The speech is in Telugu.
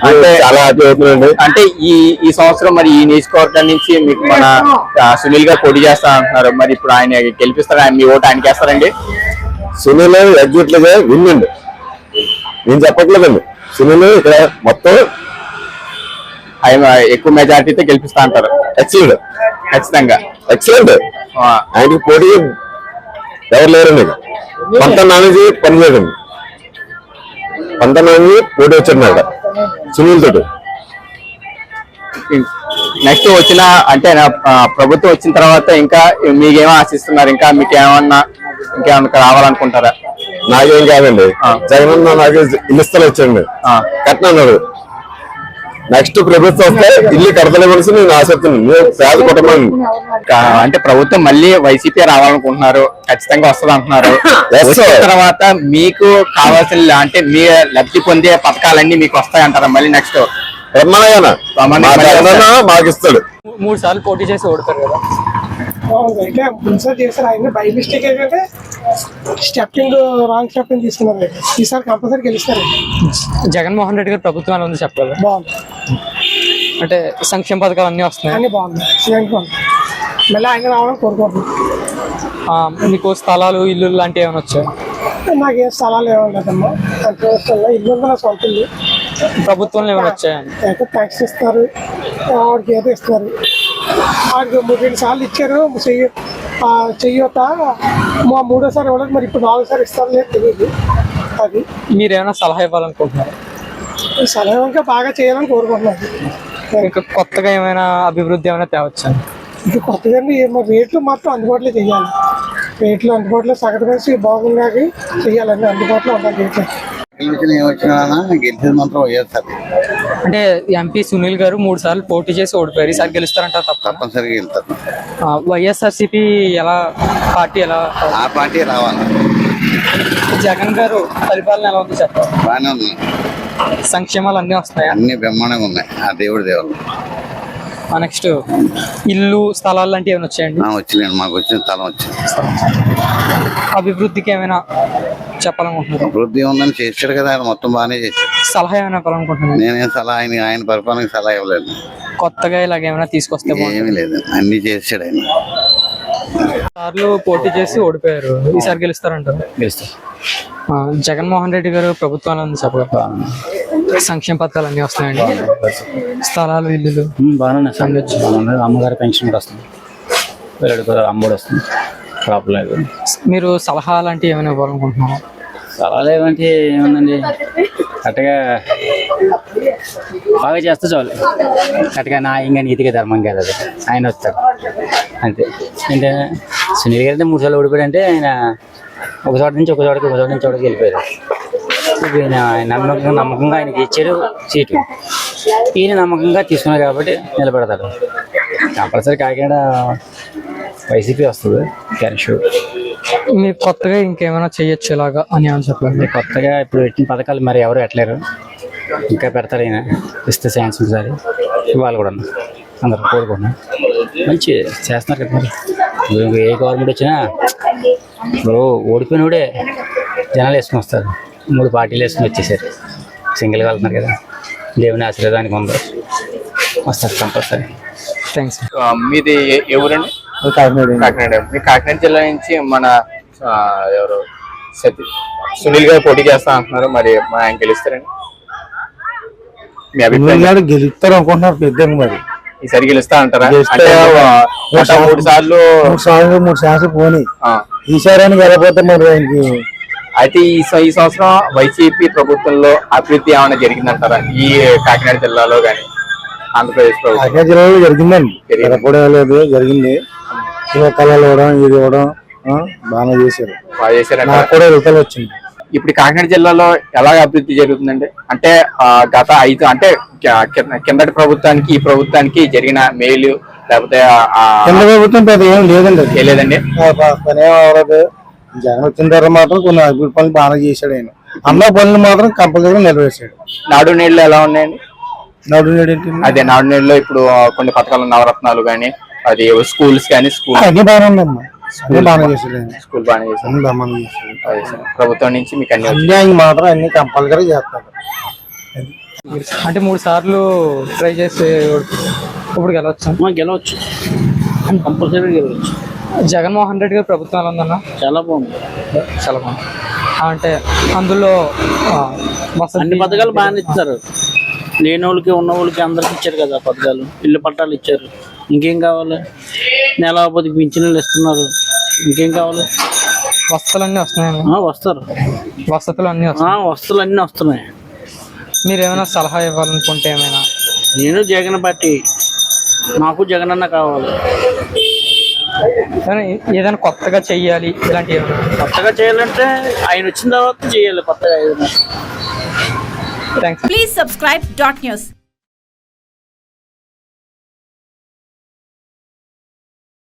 అంటే చాలా హ్యాపీ అవుతుందండి. అంటే ఈ సంవత్సరం మరి ఈ నియోజకవర్గం నుంచి మీకు మన సునీల్ గారు పోటీ చేస్తా అంటున్నారు. మరి ఇప్పుడు ఆయన గెలిపిస్తారా? మీ ఓటు ఆయనకి వేస్తారండి? సునీల్ ఎగ్జిట్ గా విన్నండి, నేను చెప్పట్లేదండి. సునీల్ ఇక్కడ మొత్తం ఆయన ఎక్కువ మెజార్టీతో గెలిపిస్తా అంటారు. ఎక్సలెంట్, ఖచ్చితంగా ఎక్సలెంట్. ఆయనకి పోటీ ఎవరు లేరండి. కొంత నానేజీ పని లేదండి, కొంత నానేజీ పోటీ వచ్చాడు సునీల్ తోటి. నెక్స్ట్ వచ్చిన అంటే ప్రభుత్వం వచ్చిన తర్వాత ఇంకా మీకేమో ఆశిస్తున్నారు? ఇంకా మీకు ఇంకేమన్నా రావాలనుకుంటారా? నాకేం కాదండి, జగన్ నాకు ఇల్లు స్థలం వచ్చండి, కట్టినాడు. నెక్స్ట్ ప్రభుత్వం వస్తే ఇల్లు కడతలేమని నేను ఆశిస్తున్నాను. పేద కుటుంబం అంటే ప్రభుత్వం మళ్ళీ వైసీపీ రావాలనుకుంటున్నారు, ఖచ్చితంగా వస్తుంది అంటున్నారు. వచ్చిన తర్వాత మీకు కావాల్సిన అంటే మీ లబ్ధి పొందే పథకాలన్నీ మీకు వస్తాయంటారా మళ్ళీ నెక్స్ట్? మాకు ఇస్తాడు. 3 సార్లు పోటీ చేసి ఓడతారు కదా. అయితే ముందుసారి చేశారు, ఆయన బై మిస్టేక్ ఏంటంటే రాంగ్ స్టెప్పింగ్ తీసుకున్నారు. ఈసారి కంపల్సరీ గెలుస్తారు. జగన్మోహన్ రెడ్డి గారు ప్రభుత్వం ఎలా ఉంది చెప్పగలరు? బాగుంది, అంటే సంక్షేమ పథకాలు అన్నీ వస్తున్నాయి, అన్ని బాగుంది. మళ్ళీ ఆయన రావాలని కోరుకుంటున్నాను. మీకు స్థలాలు ఇల్లు లాంటివి ఏమైనా వచ్చాయి? నాకేం స్థలాలు ఏమన్నా అంటే ఇల్లు ఉంది, నా సొంత ఇల్లు. ప్రభుత్వంలో ఏమైనా వచ్చాయండి? అయితే ట్యాక్స్ ఇస్తారు, వాడికి ఏదో ఇస్తారు. వాడికి 2 సార్లు ఇచ్చారు చెయ్యొత, మా 3వ సారి ఇవ్వలేదు. మరి ఇప్పుడు 4వ సారి ఇస్తారు లేదు తెలియదు. అది మీరు ఏమైనా సలహా ఇవ్వాలనుకుంటున్నారు? సలహా ఇంకా బాగా చేయాలని కోరుకుంటున్నారు. ఇంకా కొత్తగా ఏమైనా అభివృద్ధి ఏమైనా తేవచ్చండి? ఇది కొత్తగా రేట్లు మాత్రం అందుబాటులో చేయాలి. రేట్లు అందుబాటులో సగటు కలిసి బాగున్నాక చేయాలండి, అందుబాటులో ఉండాలి రేట్లు. గెలిచేది మాత్రం వైఎస్ఆర్. అంటే ఎంపీ సునీల్ గారు 3 సార్లు పోటీ చేసి ఓడిపోయారు, ఈసారి గెలుస్తారంటారు? తప్పనిసరిగా వెళ్తారు. వైఎస్ఆర్సీపీ పార్టీ ఎలా? ఆ పార్టీ రావాలి. జగన్ గారు పరిపాలన ఎలా ఉంది చెప్పాలి? బాగానే ఉంది, సంక్షేమాలు అన్నీ వస్తాయి, అన్ని బ్రహ్మాండంగా ఉన్నాయి. ఆ దేవుడి దేవుడు. నెక్స్ట్ ఇల్లు స్థలాలు లాంటివి ఏమైనా వచ్చాయండి? వచ్చినాయండి, మాకు వచ్చిన స్థలం వచ్చింది. అభివృద్ధికి ఏమైనా చెప్పాలనుకుంటున్నారు? అభివృద్ధి ఉందని చేసాడు కదా, ఆయన మొత్తం బాగానే చేశాడు. సలహా ఏమైనా ఇవ్వాలనుకుంటున్నారు? నేనేం సలహా ఆయన పరిపాలనకి సలహా ఇవ్వలేదు. కొత్తగా ఇలాగ ఏమైనా తీసుకొస్తే? ఏమీ లేదు, అన్ని చేసాడు ఆయన. సార్లు పోటీ చేసి ఓడిపోయారు, ఈసారి గెలుస్తారంటారు? గెలుస్తారు. జగన్మోహన్ రెడ్డి గారు ప్రభుత్వాలు ఉంది చెప్పగలరా? సంక్షేమ పథకాలు అన్నీ వస్తున్నాయండి, స్థలాలు ఇల్లులు బాగానే, అమ్మగారి పెన్షన్ కూడా వస్తుంది, అమ్మఒడి వస్తుంది, ప్రాబ్లం లేదు. మీరు సలహా లాంటివి ఏమైనా ఇవ్వాలనుకుంటున్నారు? సలహాలు ఏమంటే ఏముందండి, కరెక్ట్గా బాగా చేస్తే చాలు. కరెక్ట్గా న్యాయంగా నీతిగా ధర్మం కాదు, అది ఆయన వస్తారు అంతే. అంటే సునీల్ గారు 3 సార్లు ఓడిపోయాడు అంటే ఆయన ఒక చోట నుంచి ఒకటికి వెళ్ళిపోయారు. నమ్మకంగా ఆయనకి ఇచ్చారు సీటు, ఈయన నమ్మకంగా తీసుకున్నారు కాబట్టి నిలబెడతాడు. కంపల్సరీ కాకినాడ వైసీపీ వస్తుంది, క్యాన్షూ. మీరు కొత్తగా ఇంకేమైనా చెయ్యొచ్చు ఇలాగా అని అని చెప్పండి. కొత్తగా ఇప్పుడు పెట్టిన పథకాలు మరి ఎవరు ఎట్లేరు, ఇంకా పెడతారు. ఆయన ఇస్తే ఛాన్స్ ఒకసారి వాళ్ళు కూడా అందరు కోరుకుంటున్నాం, మంచి చేస్తున్నారు కదా. మరి ఏ గవర్నమెంట్ వచ్చినా ఇప్పుడు ఓడిపోయినోడే జనాలు వేసుకుని వస్తారు, 3 పార్టీలు వేసుకుని వచ్చేసారు, సింగిల్గా వెళ్తున్నారు కదా. దేవుని ఆశీర్వాదానికి ఉంది, వస్తారు కంపల్సరీ. థ్యాంక్స్. మీది ఎవరండి? కాకినాడ. మీ కాకినాడ జిల్లా నుంచి మన ఎవరు సునీల్ గారు పోటీ చేస్తా అంటున్నారు, మరి ఆయన గెలుస్తారండి? మీ అభిప్రాయం? గెలుస్తారు అనుకుంటున్నారు పెద్దగా. మరి ఈసారి గెలుస్తా అంటారా? 3 సార్లు పోనీ ఈసారి గెలపోతే మరి ఆయనకి. అయితే ఈ సంవత్సరం వైసీపీ ప్రభుత్వంలో అభివృద్ధి ఏమైనా జరిగిందంటారా ఈ కాకినాడ జిల్లాలో కానీ ఆంధ్రప్రదేశ్ ప్రభుత్వం? కాకినాడ జిల్లాలో జరిగిందండి, లేదు జరిగింది. కళలు ఇవ్వడం, ఇది ఇవ్వడం బాగా చేశారు, నాకు కూడా రిజల్ట్ వచ్చింది. ఇప్పుడు కాకినాడ జిల్లాలో ఎలాగ అభివృద్ధి జరుగుతుందండి? అంటే గత 5 అంటే కిందటి ప్రభుత్వానికి ఈ ప్రభుత్వానికి జరిగిన మేలు, లేకపోతే కింద ప్రభుత్వం పెద్ద ఏం లేదండి, లేదండి. పని అవ్వలేదు. జగన్ వచ్చిన తర్వాత మాత్రం కొన్ని అభివృద్ధి పనులు బాగా చేశాడు. ఆయన అన్న పనులు మాత్రం కంపల్సరీగా నెరవేర్చాడు. నాడు నేడులో ఎలా ఉన్నాయండి? నాడు నేడు ఏంటి? అదే నాడు నేడులో ఇప్పుడు కొన్ని పథకాలు, నవరత్నాలు కానీ, అది స్కూల్స్ కానీ, అన్ని బాగానే ఉందమ్మా, బాగా చేశాడు. స్కూల్ బాగానే చేశాడు. ప్రభుత్వం నుంచి మీకు అన్ని మాత్రం అన్ని కంపల్సరీ చేస్తాడు. అంటే 3 సార్లు ట్రై చేసి ఇప్పుడు గెలవచ్చు. గెలవచ్చు, కంపల్సరీ గెలవచ్చు. జగన్మోహన్ రెడ్డి గారు ప్రభుత్వం ఎలా ఉందన్న? చాలా బాగుంది. చాలా బాగుంది. అంటే అందులో అన్ని పథకాలు బాగానే ఇస్తారు. లేని వాళ్ళకి ఉన్న వాళ్ళకి అందరికి ఇచ్చారు కదా పథకాలు. ఇల్లు పట్టాలు ఇచ్చారు. ఇంకేం కావాలి? నెల పొద్దుకి పింఛన్లు ఇస్తున్నారు. ఇంకేం కావాలి? వసతులన్నీ వస్తున్నాయి. వస్తారు. వసతులు అన్నీ వస్తున్నాయి. వస్తువులు అన్నీ వస్తున్నాయి. మీరు ఏమైనా సలహా ఇవ్వాలనుకుంటే ఏమైనా? నేను జగన్ పార్టీ, నాకు జగన్ అన్న కావాలి. ఏదైనా కొత్తగా చెయ్యాలి ఇలాంటివి కొత్తగా చేయాలంటే ఆయన వచ్చిన తర్వాత చేయాలి కొత్తగా ఏదైనా. Thanks. Please subscribe Dot News.